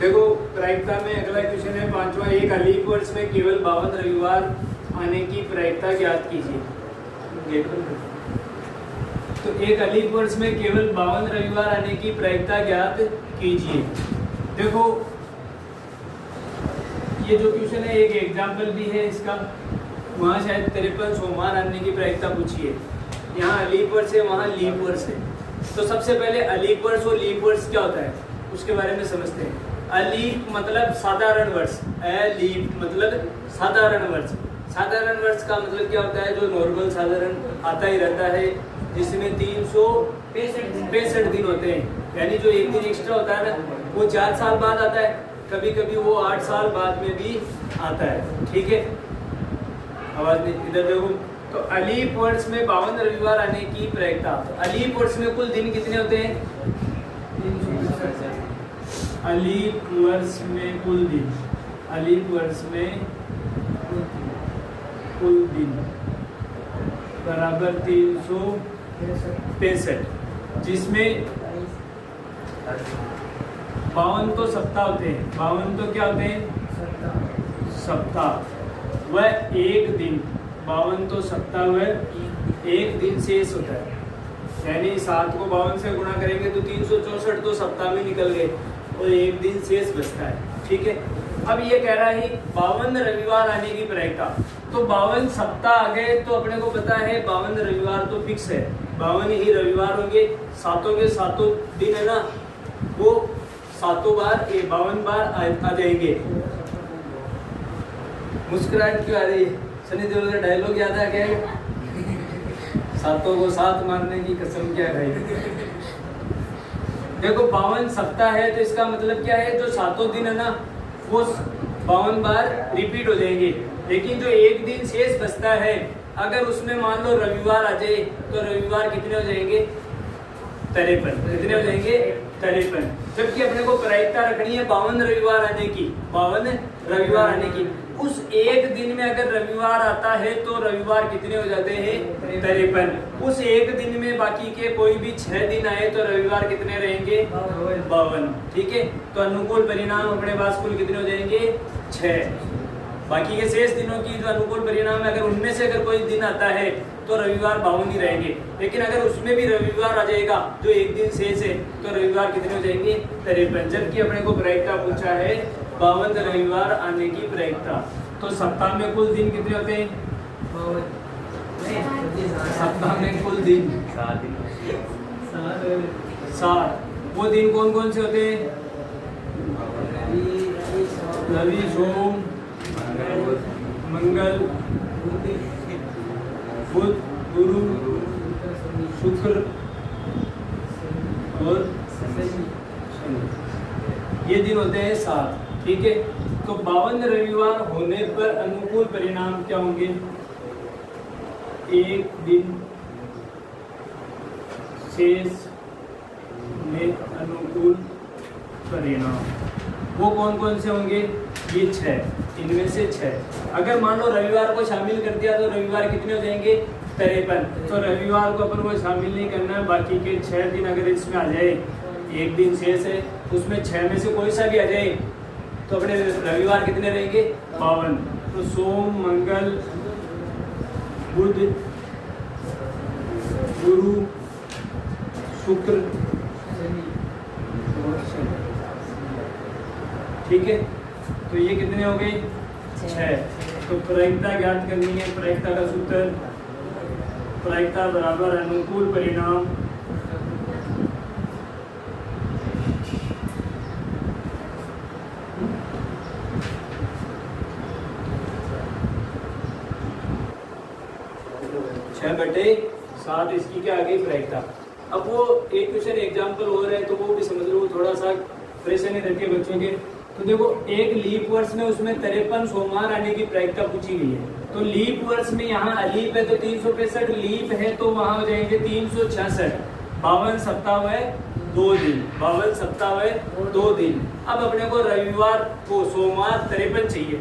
देखो प्रायिकता में अगला क्वेश्चन है पांचवा, एक अलीफ वर्ष में केवल 52 रविवार आने की प्रायिकता ज्ञात कीजिए। तो एक अलीफ वर्ष में केवल 52 रविवार आने की प्रायिकता ज्ञात कीजिए। देखो ये जो क्वेश्चन है एक एग्जाम्पल भी है इसका, वहाँ शायद 53 सोमवार आने की प्रायिकता पूछी है। यहाँ अलीफ वर्ष है, वहाँ लीप वर्ष है। तो सबसे पहले अलीफ वर्ष और लीप वर्ष क्या होता है उसके बारे में समझते हैं। अलीफ मतलब साधारण वर्ष, अलीफ मतलब साधारण वर्ष। साधारण वर्ष का मतलब क्या होता है, जो नॉर्मल साधारण आता ही रहता है, जिसमें 365 दिन होते हैं, यानी जो एक दिन एक्स्ट्रा होता है ना वो 4 साल बाद आता है, कभी कभी वो 8 साल बाद में भी आता है। ठीक है, आवाज नहीं, इधर देखो। तो अलीफ वर्ष में 52 रविवार आने की प्रायिकता। तो अलीफ वर्ष में कुल दिन कितने होते हैं? अलीफ वर्ष में कुल दिन, अलीफ वर्ष में कुल दिन बराबर 365, जिसमें 52 तो सप्ताह होते हैं। 52 तो क्या होते हैं? सप्ताह। वह एक दिन, 52 तो सप्ताह वह एक दिन शेष होता है, यानी 7 को 52 से गुणा करेंगे तो 364 तो सप्ताह में निकल गए और एक दिन शेष बचता है। ठीक है, अब ये कह रहा है 52 रविवार आने की प्रायिकता। तो 52 सप्ताह आ गए तो अपने को पता है 52 रविवार तो फिक्स है, 52 ही रविवार होंगे। सातों के सातों दिन है ना, वो सातों बार 52 बार आ जाएंगे। मुस्कुराहट क्यों आ रही है? सनी देओल का डायलॉग याद आ गया है, सातों को साथ मारने की कसम क्या खाई। देखो 52 सप्ताह है तो इसका मतलब क्या है, जो सातों दिन है ना वो 52 बार रिपीट हो जाएंगे। लेकिन जो एक दिन शेष बचता है, अगर उसमें मान लो रविवार आ जाए तो रविवार कितने हो जाएंगे? 53। कितने हो जाएंगे? 53। जबकि अपने को प्रायिकता रखनी है 52 रविवार आने की, 52 रविवार आने की। उस एक दिन में अगर रविवार आता है तो रविवार कितने हो जाते हैं? 53। उस एक दिन में बाकी के कोई भी 6 दिन आए तो रविवार कितने रहेंगे? 52। ठीक है, तो अनुकूल परिणाम अपने पास कुल कितने हो जाएंगे? 6। बाकी के शेष दिनों की जो अनुकूल परिणाम है, अगर उनमें से अगर कोई दिन आता है तो रविवार 52 ही रहेंगे। लेकिन अगर उसमें भी रविवार आ जाएगा जो एक दिन शेष है तो रविवार कितने हो जाएंगे? 53। जबकि अपने को प्रायिकता पूछा है 52 रविवार आने की प्रायिकता। तो सप्ताह में कुल दिन कितने होते हैं? सप्ताह में कुल दिन 7। वो दिन कौन कौन से होते हैं? रवि, सोम, मंगल, बुध, गुरु, शुक्र और शनि। ये दिन होते हैं 7। ठीक है, तो 52 रविवार होने पर अनुकूल परिणाम क्या होंगे? एक दिन शेष में अनुकूल परिणाम वो कौन कौन से होंगे? ये 6, इनमें से 6। अगर मान लो रविवार को शामिल कर दिया तो रविवार कितने हो जाएंगे? 53। तो रविवार को अपन को शामिल नहीं करना है, बाकी के 6 दिन अगर इसमें आ जाए, एक दिन शेष है उसमें 6 में से कोई सा भी आ जाए तो अपने रविवार कितने रहेंगे? 52। तो सोम, मंगल, बुध, गुरु, शुक्र और शनि। ठीक है, तो ये कितने हो गए? 6। तो प्रायिकता ज्ञात करनी है। प्रायिकता का सूत्र, प्रायिकता बराबर अनुकूल परिणाम बटे 7। इसकी क्या आ गई? प्रायिकता। अब वो एक क्वेश्चन एग्जाम्पल हो रहा है तो वो भी समझ लो, थोड़ा सा परेशानी रखे बच्चों के। तो देखो एक लीप वर्ष में उसमें 53 सोमवार आने की प्रायिकता पूछी गई है। तो लीप वर्ष में यहाँ अलीप है तो 365, लीप है तो वहां हो जाएंगे 366। 52 सप्ताह है 2 दिन, 52 सप्ताह है 2 दिन। अब अपने को रविवार को सोमवार 53 चाहिए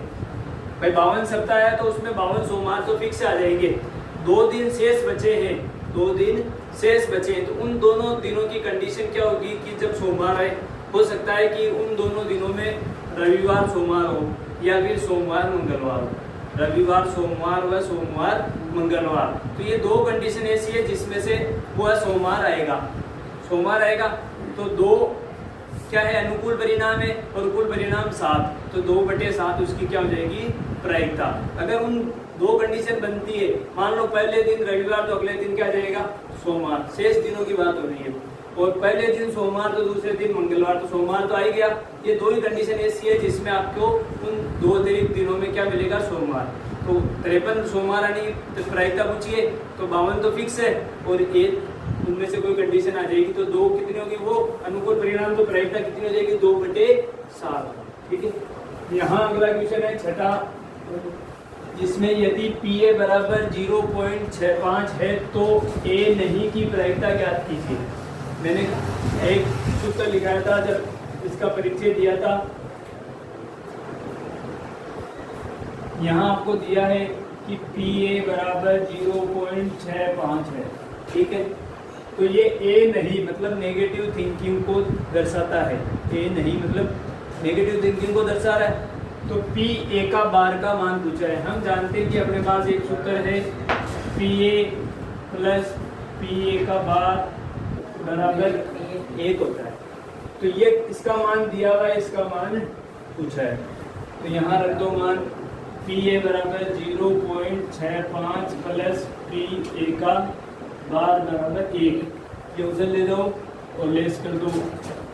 भाई। 52 सप्ताह है तो उसमें 52 सोमवार तो फिक्स आ जाएंगे। 2 दिन शेष बचे हैं, 2 दिन शेष बचे हैं, तो उन दोनों दिनों की कंडीशन क्या होगी कि जब सोमवार आए हो सकता है कि उन दोनों दिनों में रविवार सोमवार हो या फिर सोमवार मंगलवार हो, रविवार सोमवार व सोमवार मंगलवार। तो ये दो कंडीशन ऐसी है जिसमें से वह सोमवार आएगा, सोमवार आएगा। तो 2 क्या है, अनुकूल परिणाम है, और अनुकूल परिणाम 7, तो 2/7 उसकी क्या हो जाएगी, प्रायिकता। अगर उन 2 कंडीशन बनती है, मान लो पहले दिन रविवार तो अगले दिन क्या जाएगा, सोमवार, शेष दिनों की बात हो रही है, और पहले दिन सोमवार तो दूसरे दिन मंगलवार, तो सोमवार तो आ ही गया। ये 2 ही कंडीशन ऐसी है जिसमें आपको उन 2 अतिरिक्त दिनों में क्या मिलेगा, सोमवार। तो 53 सोमवार आने की प्रायिकता पूछिए तो 52 तो फिक्स है, और एक उनमें से कोई कंडीशन आ जाएगी तो 2 कितनी होगी, वो अनुकूल परिणाम, तो प्रायिकता कितनी हो जाएगी, 2/7। ठीक है। यहाँ अगला क्वेश्चन है छठा, जिसमें यदि PA बराबर 0.65 है तो A नहीं की प्रायिकता ज्ञात कीजिए। मैंने एक सूत्र लिखाया था जब इसका परिचय दिया था। यहाँ आपको दिया है कि PA बराबर 0.65 है, ठीक है। तो ये A नहीं मतलब नेगेटिव थिंकिंग को दर्शाता है, A नहीं मतलब नेगेटिव थिंकिंग को दर्शा रहा है। तो PA का बार का मान पूछा है। हम जानते हैं कि अपने पास एक सूत्र है, PA प्लस PA का बार बराबर 1 होता है। तो ये इसका मान दिया हुआ है, इसका मान पूछा है, तो यहाँ रख दो मान, PA बराबर 0.65 प्लस PA का बार बराबर 1, ये उधर ले दो और लेस कर दो,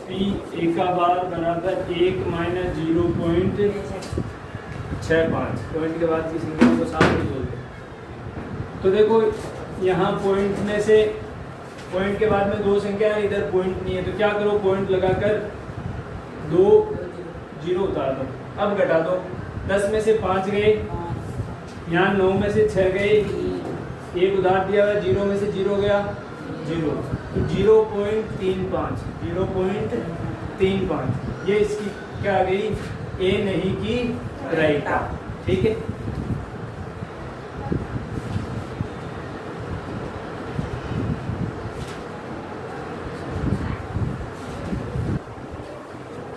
PA का बार बराबर 1 माइनस 0.65, पॉइंट के बाद की संख्या को साथ में जोड़ दो। तो देखो यहाँ पॉइंट में से, पॉइंट के बाद में 2 संख्या है, इधर पॉइंट नहीं है, तो क्या करो, पॉइंट लगाकर 2 0 उतार दो। अब घटा दो, 10 में से 5 गए, यहाँ 9 में से 6 गए, 1 उधार दिया हुआ, 0 में से 0 गया 0, तो 0.35, 0.35 ये इसकी क्या आ गई, A नहीं की प्रायिकता। ठीक है।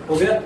हो गया।